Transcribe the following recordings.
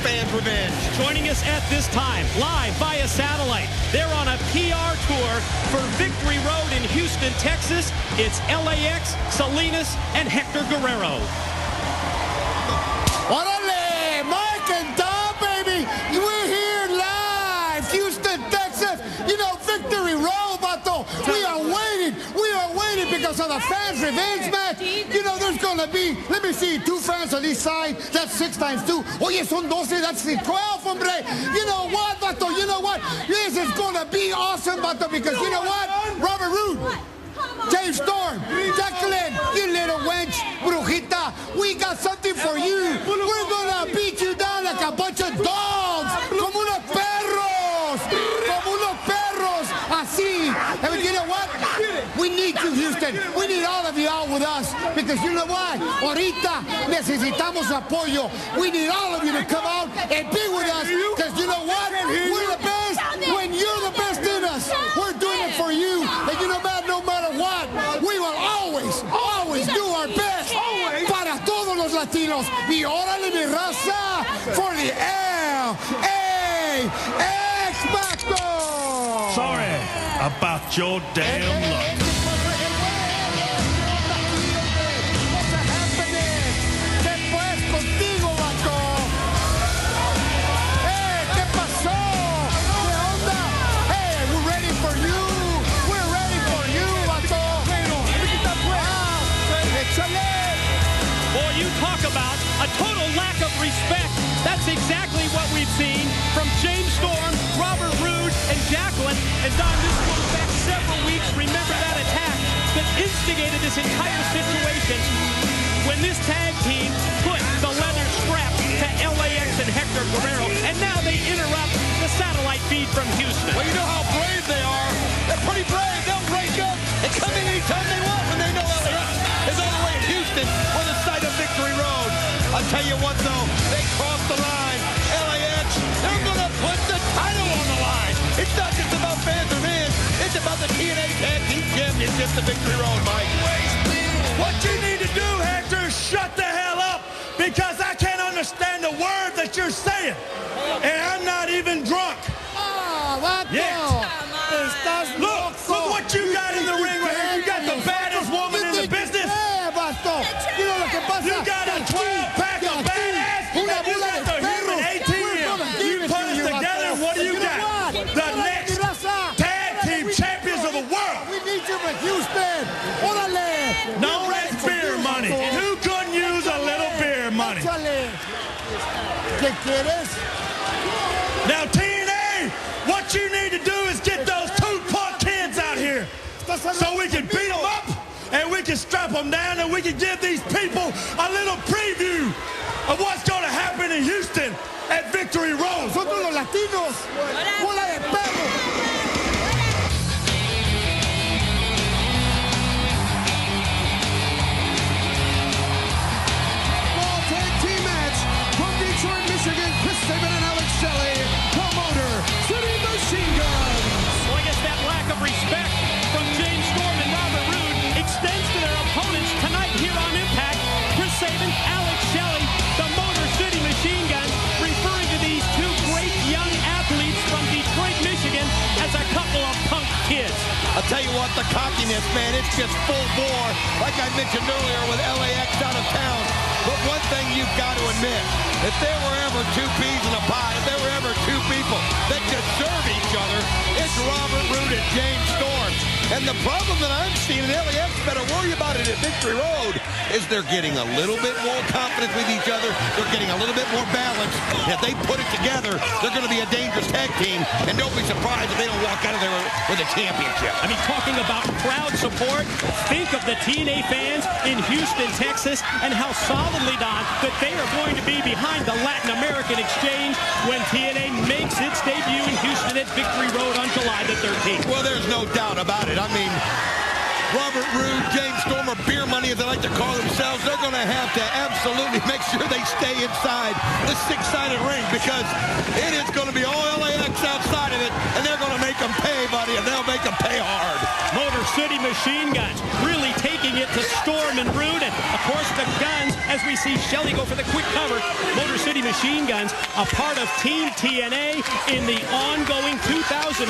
fans revenge. Joining us at this time, live via satellite, they're on a PR tour for Victory Road in Houston, Texas. It's LAX, Salinas, and Hector Guerrero. Orale, Mike and Tom, baby, we're here live, Houston, Texas. You know, Victory Road, vato. We are waiting because of the fans' revenge match. You know, there's gonna be, let me see, 2 fans on each side. That's 6 times 2. Oye, son 12, that's 12, hombre. You know what, vato, you know what? This is gonna be awesome, vato, because you know what? Robert Roode, James Storm, Jacqueline, you little wench, brujita, we got something for you. We're gonna beat you down like a bunch of dogs, como unos perros, así. And you know what? We need you, Houston. We need all of you out with us, because you know what? Ahorita necesitamos apoyo. We need all of you to come out and be with us, because you know what? We're the best when you're the best in us. We're doing it for you, and you know what? No matter what, we will always do our best para todos los latinos. Y órale, mi raza, for the LAX Baco. Sorry about your damn luck. Boy, you talk about a total lack of respect. That's exactly what we've seen from James Storm, Robert Roode, and Jacqueline. And Don, this goes back several weeks. Remember that attack that instigated this entire situation when this tag team put the leather strap to LAX and Hector Guerrero. And now they interrupt the satellite feed from Houston. Well, you know how brave they are. They're pretty brave. They'll break up and come in anytime they want when they know LAX is all the way in Houston for the site of Victory Road. I'll tell you what, though, they crossed the line. LAX, they're going to put the title on the line. It's not just about fans revenge. It's about the TNA Tag Team Championship, the Victory Road, Mike. What you need to do, Hector, is shut the hell up, because I can't understand the word that you're saying. And I'm not even drunk. Oh, what Look what you got in the ring right here. You got the baddest woman in the business. You got a 12-pack of badass. You got the human ATM. You put us together, what do you got? The next tag team champions of the world. We need you for Houston. Órale. No less beer money. Who couldn't use a little beer money? ¿Qué quieres? Now, TNA, what you need to do is get those 2 punk kids out here so we can beat them up and we can strap them down and we can give these people a little preview of what's going to happen in Houston at Victory Road. Nosotros los latinos, bola de perro. Michigan, Chris Sabin and Alex Shelley, promoter, City Machine Guns. Well, I guess that lack of respect from James Storm and Robert Roode extends to their opponents tonight here on Impact. Chris Sabin, Alex Shelley, the Motor City Machine Guns, referring to these 2 great young athletes from Detroit, Michigan, as a couple of punk kids. I'll tell you what, the cockiness, man, it's just full bore, like I mentioned earlier with LAX out of town. But one thing you've got to admit, if there were ever 2 peas in a pod, if there were ever 2 people that deserve each other, it's Robert Roode and James Storm. And the problem that I'm seeing, and LAX better worry about it at Victory Road, is they're getting a little bit more confident with each other. They're getting a little bit more balance. If they put it together, they're going to be a dangerous tag team. And don't be surprised if they don't walk out of there with a championship. I mean, talking about crowd support, think of the TNA fans in Houston, Texas, and how solidly, Don, that they are going to be behind the Latin American Exchange when TNA makes its debut in Houston at Victory Road on July the 13th. Well, there's no doubt about it. I mean, Robert Roode, James Storm, or Beer Money, as they like to call themselves, they're going to have to absolutely make sure they stay inside the 6-sided ring, because it is going to be all LAX outside of it, and they're going to make them pay, buddy, and they'll make them pay hard. Motor City Machine Guns really taking it to Storm and Roode. And, of course, the Guns, as we see Shelley go for the quick cover. Motor City Machine Guns, a part of Team TNA in the ongoing 2008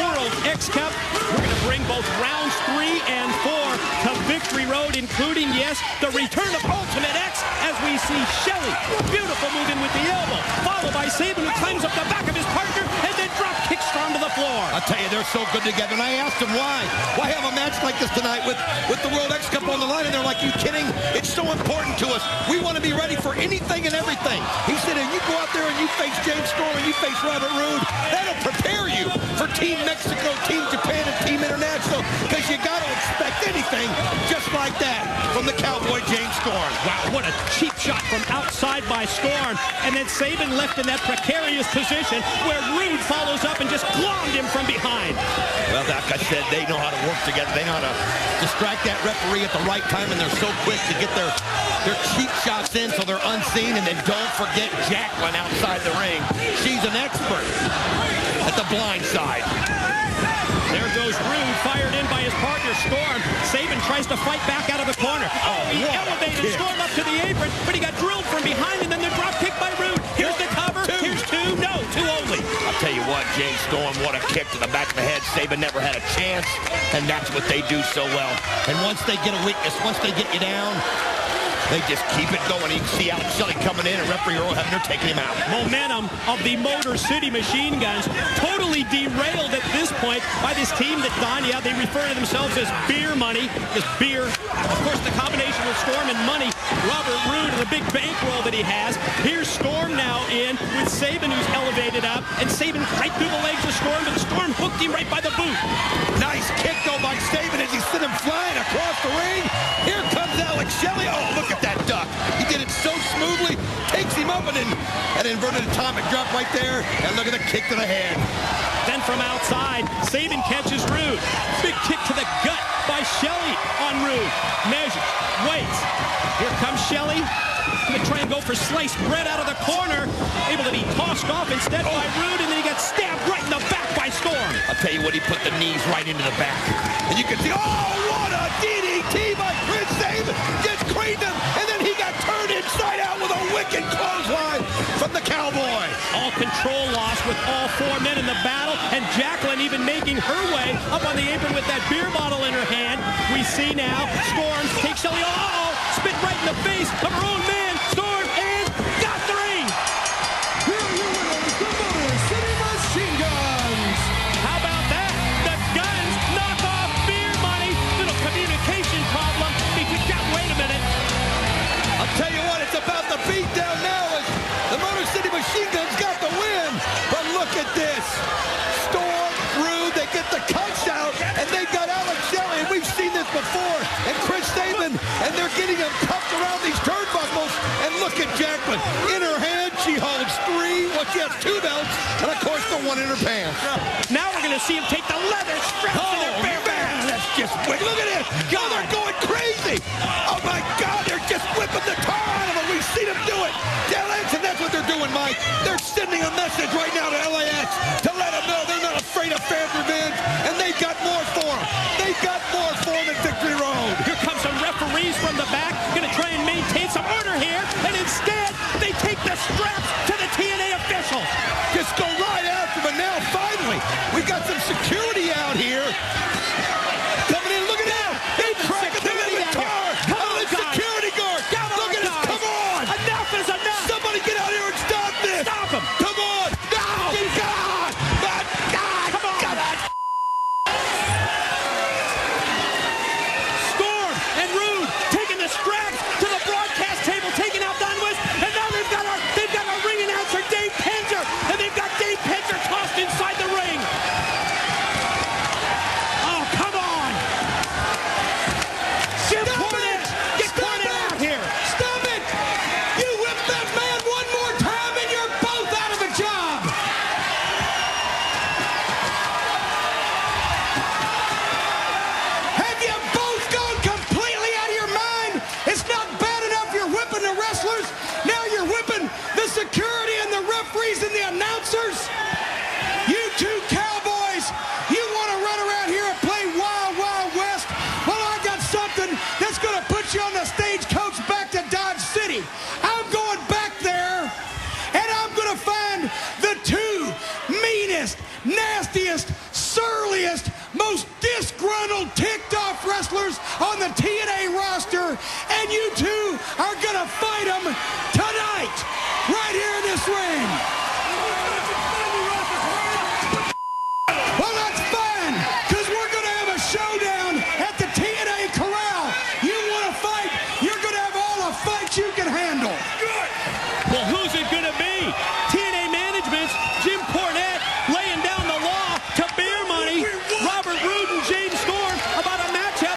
World X Cup. We're going to bring both rounds 3 and 4 to Victory Road, including, yes, the return of Ultimate X as we see Shelley. Beautiful move in with the elbow, followed by Sabin, who climbs up the back of his partner and then drop kicks Storm to the floor. I'll tell you, they're so good together. And I asked them why. Why have a match like this tonight with the World X Cup on the line? And they're like, you kidding? It's so important to us. We want to be ready for anything and everything. He said, if you go out there and you face James Storm and you face Robert Roode, that'll prepare you for Team Mexico, Team Japan, and Team International, because you got to expect anything just like that from the Cowboy James Storm. Wow, what a cheap shot from outside by Storm. And then Sabin left in that precarious position where Roode follows up and just glommed him from behind. Well, like I said, they know how to work together. They know how to distract that referee at the right time, and they're so quick to get their cheap shots in so they're unseen. And then don't forget Jacqueline outside the ring. She's an expert at the blind side. There goes Roode, fired in by his partner, Storm. Sabin tries to fight back out of the corner. Oh, he elevated Storm up to the apron, but he got drilled from behind, and then the drop kick by Roode. Here's the cover. Here's 2. No, 2 only. I'll tell you what, James Storm, what a kick to the back of the head. Sabin never had a chance, and that's what they do so well. And once they get a weakness, once they get you down, they just keep it going. You can see Alex Shelley coming in, and referee Earl Hebner taking him out. Momentum of the Motor City Machine Guns totally derailed at this point by this team that, Don, yeah, they refer to themselves as Beer Money. This beer, of course, the combination with Storm and Money. Robert Roode and the big bankroll that he has. Here's Storm now in with Sabin, who's elevated up, and Sabin right through the legs of Storm, but Storm hooked him right by the boot. Nice kick, though, by Sabin as he sent him flying across the ring. Here comes Alex Shelley. Oh, look at that duck. He did it so smoothly, takes him up, and then an inverted atomic drop right there, and look at the kick to the head. Then from outside, Sabin catches Roode. Big kick to the gut by Shelley on Roode. Measures, waits. Here comes Shelley. Going to try and go for sliced bread out of the corner. Able to be tossed off instead by Roode, and then he got stabbed right in the back by Storm. I'll tell you what, he put the knees right into the back. And you can see, oh, what a DDT by Chris Sabin. Just cleaned him, and then he got turned inside out with a wicked clothesline from the Cowboy. All control lost with all 4 men in the battle, and Jacqueline even making her way up on the apron with that beer bottle in her hand. We see now Storm take Shelley, spit right in the face of her own man, Storm, and got 3. Here are your winners, the Motor City Machine Guns. How about that? The Guns knock off Beer Money. Little communication problem. Wait a minute. I'll tell you what, it's about the beatdown now as the Motor City Machine Guns got the win. But look at this. Storm, Roode, they get the cuts out, and they got Alex Shelley, and we've seen this before. And Chris Sabin, and they're getting him cuffed around these turnbuckles. And look at Jacqueline. In her hand, she holds 3. Well, she has 2 belts, and of course the 1 in her pants. Now we're going to see him take the leather straps to their bare man, that's just wicked. Look at it. God, they're going crazy. Oh, my God, they're just whipping the tar out of them. We've seen them do it. LAX, and that's what they're doing, Mike. They're sending a message right now to LAX to let them know they're not afraid of fan revenge, and they've got more for them. They've got more for them at Victory Road. Here comes some referees from the back, going to try and maintain some order here, and instead, they take the straps to the TNA officials. Just go right after them, and now, finally, we got some security out here. Coming in, look at that. They cracking them in the tar. Oh, the security guard. Look at this, come on. Enough is enough. Somebody get out here and stop this. Stop him. Come on. No. God. God. Come on. God. Storm and Roode taking the straps to the broadcast table, taking out Don West, and now they've got our ring announcer, Dave Penzer, and they've got Dave Penzer tossed inside the ring. Oh, come on. Get Cornette out here. Stop it! You whip that man one more time and you're both out of a job! Have you both gone completely out of your mind? It's not bad enough you're whipping the wrestlers. Now you're whipping the security and the referees and the announcers. You two cowboys, you want to run around here and play wild, wild wrestlers on the TNA roster, and you two are going to fight them tonight, right here in this ring. Well, that's fine, because we're going to have a showdown at the TNA Corral. You want to fight, you're going to have all the fights you can handle. Well, who's it going to be?